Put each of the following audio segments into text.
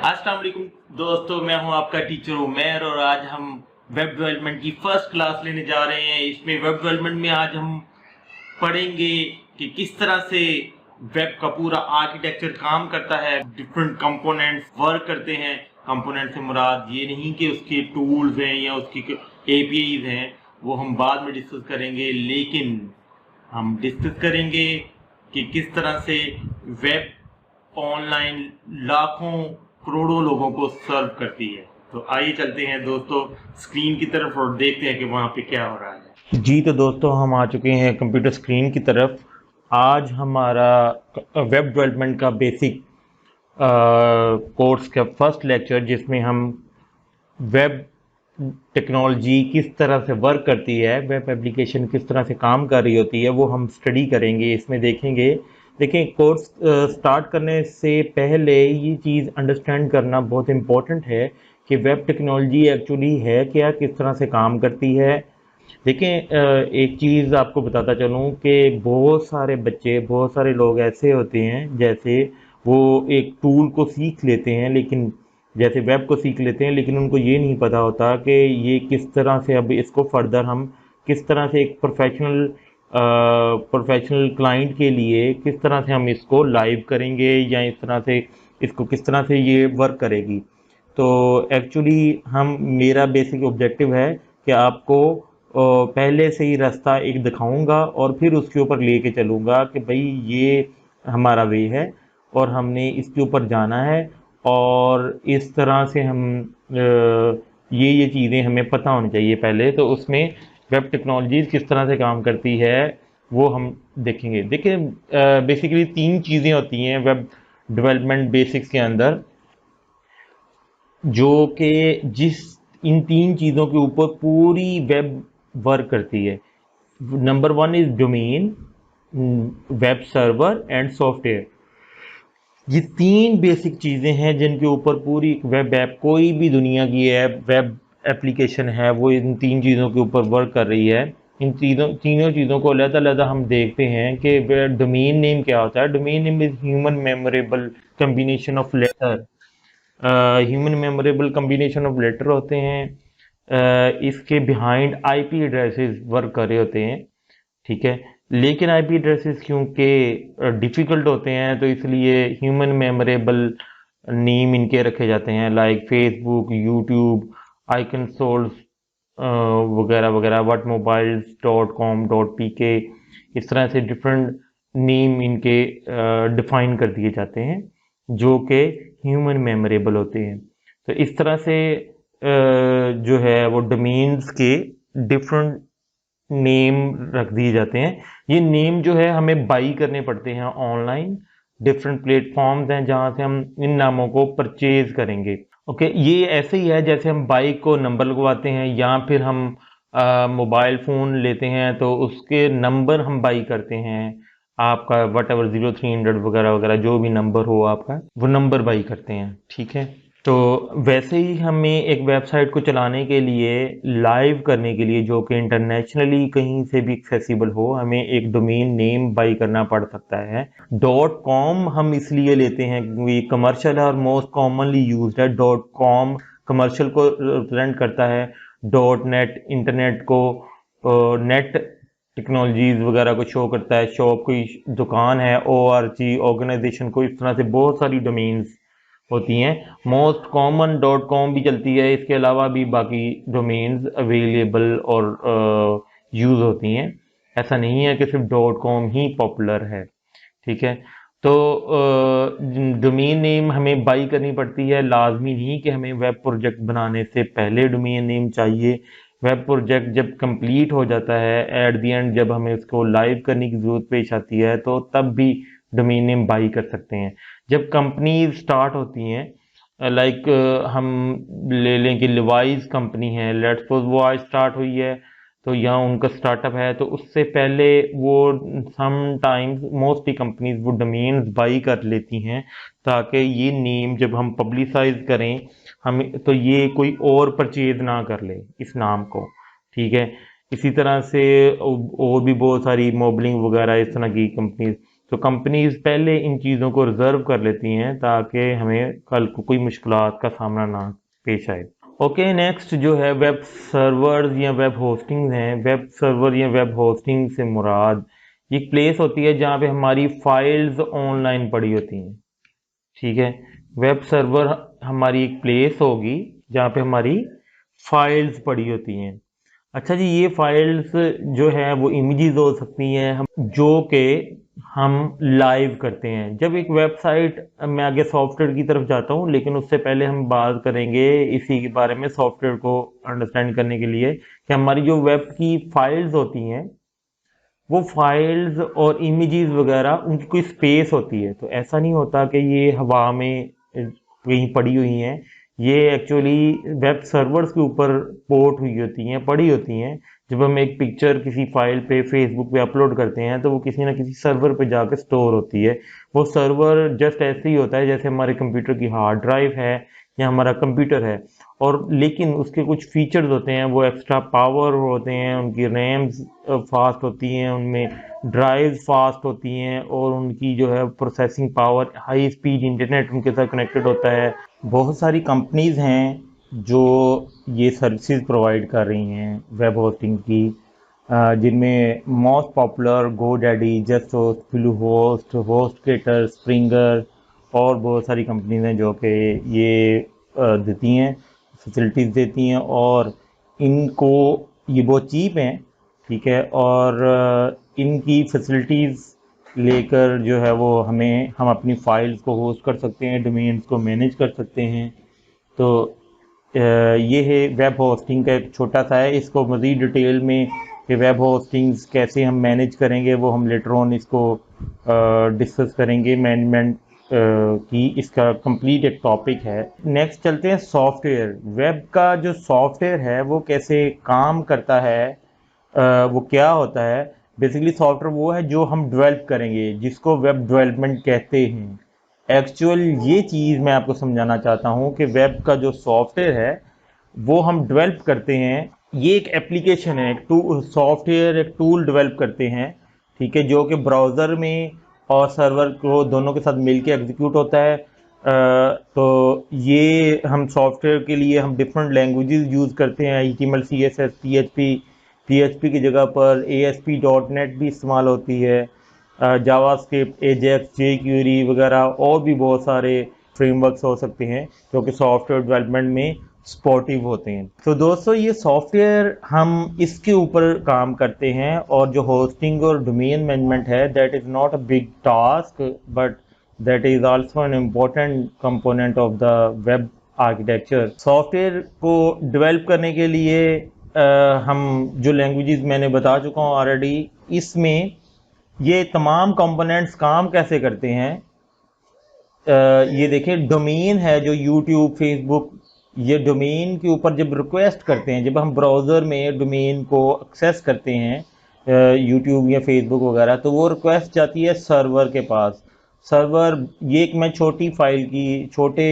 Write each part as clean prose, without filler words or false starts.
अस्सलाम वालेकुम दोस्तों, मैं हूं आपका टीचर उमैर और आज हम वेब डेवलपमेंट की फर्स्ट क्लास लेने जा रहे हैं। इसमें वेब डेवलपमेंट में आज हम पढ़ेंगे कि किस तरह से वेब का पूरा आर्किटेक्चर काम करता है, डिफरेंट कंपोनेंट्स वर्क करते हैं। कंपोनेंट से मुराद ये नहीं कि उसके टूल्स हैं या उसकी एपीआईज हैं, वो हम बाद में डिस्कस करेंगे, लेकिन हम डिस्कस करेंगे कि किस तरह से वेब ऑनलाइन लाखों करोड़ों लोगों को सर्व करती है। तो आइए चलते हैं दोस्तों स्क्रीन की तरफ और देखते हैं कि वहाँ पे क्या हो रहा है। जी तो दोस्तों, हम आ चुके हैं कंप्यूटर स्क्रीन की तरफ। आज हमारा वेब डेवलपमेंट का बेसिक कोर्स का फर्स्ट लेक्चर, जिसमें हम वेब टेक्नोलॉजी किस तरह से वर्क करती है, वेब एप्लीकेशन किस तरह से काम कर रही होती है, वो हम स्टडी करेंगे, इसमें देखेंगे। देखें, कोर्स स्टार्ट करने से पहले ये चीज़ अंडरस्टैंड करना बहुत इम्पोर्टेंट है कि वेब टेक्नोलॉजी एक्चुअली है क्या, किस तरह से काम करती है। देखें, एक चीज़ आपको बताता चलूँ कि बहुत सारे बच्चे, बहुत सारे लोग ऐसे होते हैं जैसे वो एक टूल को सीख लेते हैं, लेकिन जैसे वेब को सीख लेते हैं, लेकिन उनको ये नहीं पता होता कि ये किस तरह से अब इसको फर्दर हम किस तरह से एक प्रोफेशनल क्लाइंट के लिए किस तरह से हम इसको लाइव करेंगे, या इस तरह से इसको किस तरह से ये वर्क करेगी। तो एक्चुअली मेरा बेसिक ऑब्जेक्टिव है कि आपको पहले से ही रास्ता एक दिखाऊंगा और फिर उसके ऊपर लेके चलूँगा कि भाई ये हमारा वे है और हमने इसके ऊपर जाना है, और इस तरह से हम ये चीज़ें हमें पता होनी चाहिए पहले। तो उसमें वेब टेक्नोलॉजीज़ किस तरह से काम करती है वो हम देखेंगे। देखिए, बेसिकली 3 चीज़ें होती हैं वेब डेवलपमेंट बेसिक्स के अंदर, जो कि इन 3 चीज़ों के ऊपर पूरी वेब वर्क करती है। Number 1 is domain, web server and software. ये 3 बेसिक चीज़ें हैं जिनके ऊपर पूरी वेब ऐप, कोई भी दुनिया की ऐप वेब एप्लीकेशन है, वो इन 3 चीज़ों के ऊपर वर्क कर रही है। इन तीनों चीज़ों को अलग-अलग हम देखते हैं कि डोमेन नेम क्या होता है। Domain name is human memorable combination of letter. Human memorable combination of letter होते हैं। इसके बिहाइंड आईपी एड्रेसेस वर्क कर रहे होते हैं, ठीक है। लेकिन आईपी एड्रेसेस क्योंकि डिफ़िकल्ट होते हैं, तो इसलिए ह्यूमन मेमोरेबल नेम इनके रखे जाते हैं, like Facebook, YouTube, icon souls वगैरह वगैरह, what mobiles dot com dot p k. इस तरह से डिफरेंट नेम इनके डिफाइन कर दिए जाते हैं जो कि ह्यूमन मेमोरेबल होते हैं। तो इस तरह से जो है वो डोमेन्स के डिफरेंट नेम रख दिए जाते हैं। ये नेम जो है हमें बाई करने पड़ते हैं ऑनलाइन। डिफरेंट प्लेटफॉर्म्स हैं जहाँ से हम इन नामों को परचेज करेंगे। ओके, ये ऐसे ही है जैसे हम बाइक को नंबर लगवाते हैं, या फिर हम मोबाइल फ़ोन लेते हैं तो उसके नंबर हम बाई करते हैं। आपका वट एवर 0300 वगैरह वगैरह जो भी नंबर हो आपका, वो नंबर बाई करते हैं, ठीक है। तो वैसे ही हमें एक वेबसाइट को चलाने के लिए, लाइव करने के लिए, जो कि इंटरनेशनली कहीं से भी एक्सेसिबल हो, हमें एक डोमेन नेम बाई करना पड़ सकता है। डॉट कॉम हम इसलिए लेते हैं क्योंकि ये कमर्शियल है और मोस्ट कॉमनली यूज्ड है। डॉट कॉम कमर्शियल को रिप्रेजेंट करता है। डॉट नेट इंटरनेट को, नेट टेक्नोलॉजीज वगैरह को शो करता है। शॉप कोई दुकान है, ORG ऑर्गेनाइजेशन को, इस तरह से बहुत सारी डोमेन्स होती हैं। मोस्ट कॉमन डॉट कॉम भी चलती है, इसके अलावा भी बाकी डोमेन्स अवेलेबल और यूज़ होती हैं। ऐसा नहीं है कि सिर्फ डॉट कॉम ही पॉपुलर है, ठीक है। तो डोमेन नेम हमें बाई करनी पड़ती है। लाजमी नहीं कि हमें वेब प्रोजेक्ट बनाने से पहले डोमेन नेम चाहिए। वेब प्रोजेक्ट जब कंप्लीट हो जाता है, एट द एंड जब हमें उसको लाइव करने की ज़रूरत पेश आती है, तो तब भी डोमेन नेम बाई कर सकते हैं। जब कंपनीज स्टार्ट होती हैं, लाइक हम ले लें कि लिवाइस कंपनी है, लेट्स सपोज वो आज स्टार्ट हुई है, तो यहाँ उनका स्टार्टअप है, तो उससे पहले वो समटाइम्स मोस्टली कंपनीज वो डोमेन्स बाई कर लेती हैं, ताकि ये नेम जब हम पब्लिसाइज करें, हम तो ये कोई और परचेज ना कर ले इस नाम को, ठीक है। इसी तरह से और भी बहुत सारी मोबलिंग वगैरह इस तरह की कंपनीज। तो कंपनीज पहले इन चीज़ों को रिजर्व कर लेती हैं ताकि हमें कल को कोई मुश्किलात का सामना ना पेश आए। ओके, नेक्स्ट जो है वेब सर्वर्स या वेब होस्टिंग हैं। वेब सर्वर या वेब होस्टिंग से मुराद एक प्लेस होती है जहाँ पे हमारी फाइल्स ऑनलाइन पड़ी होती हैं। ठीक है, वेब सर्वर हमारी एक प्लेस होगी जहाँ पे हमारी फाइल्स पड़ी होती हैं। अच्छा जी, ये फाइल्स जो है वो इमेजेस हो सकती हैं हम जो कि हम लाइव करते हैं। जब एक वेबसाइट, मैं आगे सॉफ्टवेयर की तरफ जाता हूँ लेकिन उससे पहले हम बात करेंगे इसी के बारे में सॉफ्टवेयर को अंडरस्टैंड करने के लिए कि हमारी जो वेब की फाइल्स होती हैं वो फाइल्स और इमेजेस वगैरह उनकी कोई स्पेस होती है। तो ऐसा नहीं होता कि ये हवा में कहीं पड़ी हुई हैं, ये एक्चुअली वेब सर्वर्स के ऊपर पोर्ट हुई होती हैं, पड़ी होती हैं। जब हम एक पिक्चर किसी फाइल पे फेसबुक पे अपलोड करते हैं तो वो किसी ना किसी सर्वर पे जाकर स्टोर होती है। वो सर्वर जस्ट ऐसे ही होता है जैसे हमारे कंप्यूटर की हार्ड ड्राइव है या हमारा कंप्यूटर है, और लेकिन उसके कुछ फीचर्स होते हैं, वो एक्स्ट्रा पावर होते हैं, उनकी रैम्स फास्ट होती हैं, उनमें ड्राइव फास्ट होती हैं, और उनकी जो है processing power, high speed internet उनके साथ कनेक्टेड होता है। बहुत सारी कंपनीज हैं जो ये सर्विसेज प्रोवाइड कर रही हैं वेब होस्टिंग की, जिनमें most popular GoDaddy, Just Host, Bluehost, HostGator, Springer और बहुत सारी कंपनीज हैं जो कि ये देती हैं, फैसिलिटीज़ देती हैं, और इनको ये बहुत चीप हैं। ठीक है, और इनकी फैसिलिटीज़ लेकर जो है वो हम अपनी फाइल्स को होस्ट कर सकते हैं, डोमेन्स को मैनेज कर सकते हैं। तो ये है वेब होस्टिंग का एक छोटा सा है। इसको मज़ीद डिटेल में कि वेब होस्टिंग्स कैसे हम मैनेज करेंगे वो हम लेटर ऑन इसको डिस्कस करेंगे। मैनेजमेंट की इसका कंप्लीट एक टॉपिक है। नेक्स्ट चलते हैं सॉफ्टवेयर। वेब का जो सॉफ्टवेयर है वो कैसे काम करता है, वो क्या होता है। बेसिकली सॉफ्टवेयर वो है जो हम डेवलप करेंगे, जिसको वेब डेवलपमेंट कहते हैं। एक्चुअल ये चीज़ मैं आपको समझाना चाहता हूँ कि वेब का जो सॉफ्टवेयर है वो हम डेवलप करते हैं। ये एक एप्लीकेशन है, एक सॉफ्टवेयर एक टूल डेवलप करते हैं। ठीक है, जो कि ब्राउज़र में और सर्वर को दोनों के साथ मिलके एग्जीक्यूट होता है। तो ये हम सॉफ्टवेयर के लिए हम डिफरेंट लैंग्वेजेस यूज़ करते हैं, HTML, CSS, PHP की जगह पर ASP.NET भी इस्तेमाल होती है, जावास्क्रिप्ट, एजेक्स, jQuery वगैरह और भी बहुत सारे फ्रेमवर्क्स हो सकते हैं जो कि सॉफ्टवेयर डेवलपमेंट में सपोर्टिव होते हैं। तो दोस्तों, ये सॉफ्टवेयर हम इसके ऊपर काम करते हैं, और जो होस्टिंग और डोमेन मैनेजमेंट है that is not a big task, but that is also an important component of the web architecture. Software को डेवलप करने के लिए हम जो लैंग्वेजेस मैंने बता चुका हूँ ऑलरेडी, इसमें ये तमाम कंपोनेंट्स काम कैसे करते हैं। ये देखिए, डोमेन है जो यूट्यूब, फेसबुक, ये डोमेन के ऊपर जब रिक्वेस्ट करते हैं, जब हम ब्राउज़र में डोमेन को एक्सेस करते हैं यूट्यूब या फेसबुक वगैरह, तो वो रिक्वेस्ट जाती है सर्वर के पास। सर्वर, ये एक मैं छोटी फाइल की, छोटे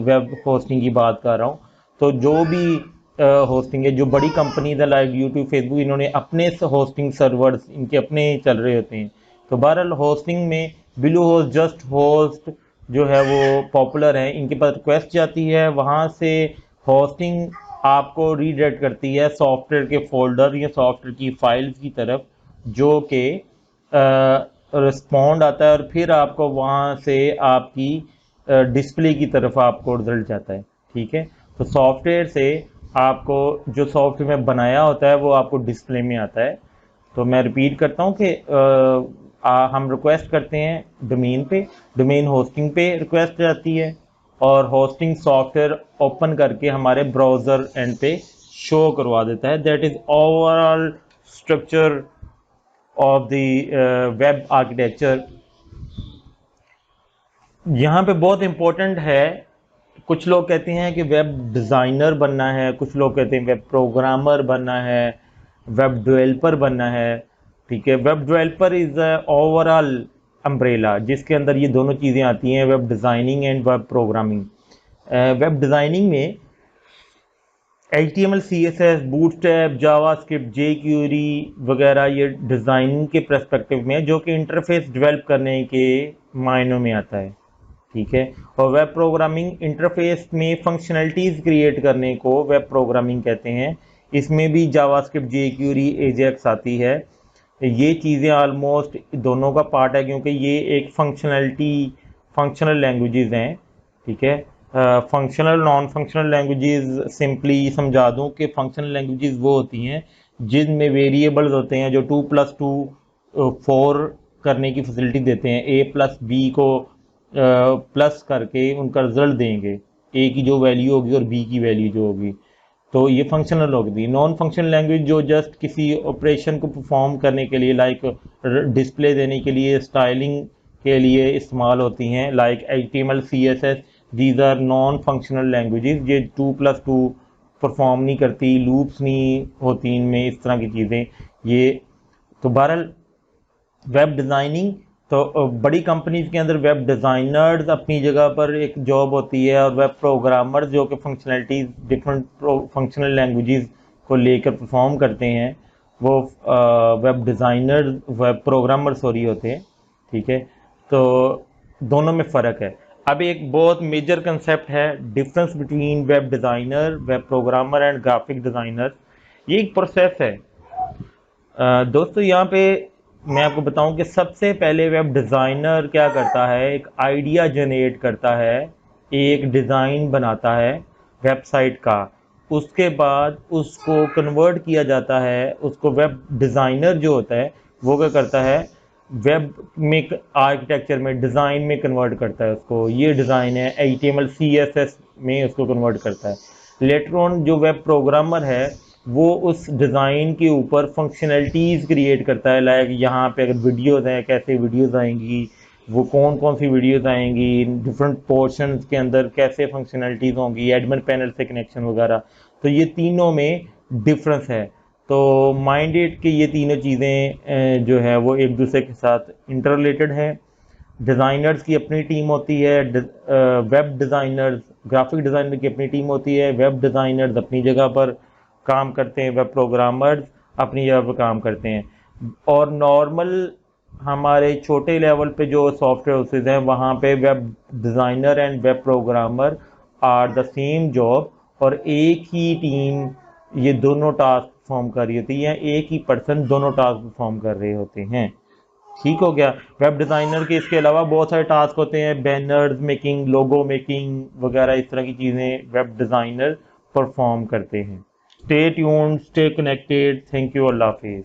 वेब होस्टिंग की बात कर रहा हूँ। तो जो भी होस्टिंग है, जो बड़ी कंपनीज है लाइक यूट्यूब, फेसबुक, इन्होंने अपने होस्टिंग सर्वर्स इनके अपने चल रहे होते हैं। तो बहरहाल होस्टिंग में ब्लू होस्ट, जस्ट होस्ट जो है वो पॉपुलर है। इनके पास रिक्वेस्ट जाती है, वहाँ से होस्टिंग आपको रीडायरेक्ट करती है सॉफ्टवेयर के फोल्डर या सॉफ्टवेयर की फाइल्स की तरफ, जो कि रिस्पॉन्ड आता है, और फिर आपको वहाँ से आपकी डिस्प्ले की तरफ आपको रिजल्ट जाता है। ठीक है, तो सॉफ्टवेयर से आपको जो सॉफ्टवेयर में बनाया होता है वो आपको डिस्प्ले में आता है। तो मैं रिपीट करता हूँ कि हम रिक्वेस्ट करते हैं डोमेन पे, डोमेन होस्टिंग पे रिक्वेस्ट जाती है, और होस्टिंग सॉफ्टवेयर ओपन करके हमारे ब्राउज़र एंड पे शो करवा देता है। That is overall structure of the web architecture. यहाँ पे बहुत इम्पोर्टेंट है, कुछ लोग कहते हैं कि वेब डिज़ाइनर बनना है, कुछ लोग कहते हैं वेब प्रोग्रामर बनना है, वेब डेवलपर बनना है। ठीक है, web developer is overall umbrella जिसके अंदर ये दोनों चीज़ें आती हैं, web designing and web programming. Web designing में HTML, CSS, bootstrap, JavaScript, jQuery वगैरह ये डिज़ाइनिंग के पर्सपेक्टिव में जो कि इंटरफेस डेवलप करने के मायनों में आता है, ठीक है। और वेब प्रोग्रामिंग इंटरफेस में फंक्शनलिटीज़ क्रिएट करने को वेब प्रोग्रामिंग कहते हैं। इसमें भी जावास्क्रिप्ट, jQuery, एजेक्स आती है। ये चीज़ें ऑलमोस्ट दोनों का पार्ट है क्योंकि ये एक फंक्शनल लैंग्वेजेस हैं, ठीक है। Functional non functional languages simply समझा दूं कि फंक्शनल लैंग्वेजेस वो होती हैं जिनमें वेरिएबल्स होते हैं जो 2+2 4 करने की फैसिलिटी देते हैं। ए प्लस बी को प्लस करके उनका रिजल्ट देंगे, ए की जो वैल्यू होगी और बी की वैल्यू जो होगी, तो ये फंक्शनल होगी। नॉन फंक्शनल लैंग्वेज जो जस्ट किसी ऑपरेशन को परफॉर्म करने के लिए, लाइक डिस्प्ले देने के लिए, स्टाइलिंग के लिए इस्तेमाल होती हैं, like HTML, CSS, these are non functional languages. ये 2+2 परफॉर्म नहीं करती, लूप्स नहीं होती इनमें, इस तरह की चीज़ें ये। तो बहरहाल वेब डिज़ाइनिंग तो बड़ी कंपनीज के अंदर वेब डिज़ाइनर्स अपनी जगह पर एक जॉब होती है, और वेब प्रोग्रामर्स जो कि फंक्शनलिटीज़ डिफरेंट फंक्शनल लैंग्वेजेस को लेकर परफॉर्म करते हैं, वो web designer web programmer sorry होते हैं, ठीक है। तो दोनों में फ़र्क है। अब एक बहुत मेजर कंसेप्ट है difference between web designer, web programmer and graphic designer. ये एक प्रोसेस है। दोस्तों यहाँ पे मैं आपको बताऊं कि सबसे पहले वेब डिज़ाइनर क्या करता है, एक आइडिया जनरेट करता है, एक डिज़ाइन बनाता है वेबसाइट का। उसके बाद उसको कन्वर्ट किया जाता है, उसको वेब डिज़ाइनर जो होता है वो क्या करता है, वेब में आर्किटेक्चर में डिज़ाइन में कन्वर्ट करता है उसको। ये डिज़ाइन है HTML, CSS में उसको कन्वर्ट करता है। लेटर ऑन जो वेब प्रोग्रामर है वो उस डिज़ाइन के ऊपर फंक्शनलिटीज़ क्रिएट करता है, लाइक यहाँ पे अगर वीडियोज़ हैं कैसे वीडियोज़ आएंगी, वो कौन कौन सी वीडियोज़ आएंगी, डिफरेंट पोर्शंस के अंदर कैसे फंक्शनलिटीज़ होंगी, एडमिन पैनल से कनेक्शन वगैरह। तो ये तीनों में डिफरेंस है। तो माइंडेड कि ये तीनों चीज़ें जो है वो एक दूसरे के साथ इंटर रिलेटेड हैं। डिज़ाइनर्स की अपनी टीम होती है, वेब डिज़ाइनर्स ग्राफिक डिज़ाइनर की अपनी टीम होती है, वेब डिज़ाइनर्स अपनी जगह पर काम करते हैं, वेब प्रोग्रामर्स अपनी जगह पर काम करते हैं। और नॉर्मल हमारे छोटे लेवल पे जो सॉफ्टवेयर हाउसेज हैं वहाँ पे web designer and web programmer are the same job, और एक ही टीम ये दोनों टास्क परफॉर्म कर रही होती है, एक ही पर्सन दोनों टास्क परफॉर्म कर रहे होते हैं, ठीक हो गया। वेब डिज़ाइनर के इसके अलावा बहुत सारे टास्क होते हैं, बैनर्स मेकिंग, लोगो मेकिंग वगैरह, इस तरह की चीज़ें वेब डिज़ाइनर परफॉर्म करते हैं। Stay tuned, stay connected, thank you, Allah हाफिज़।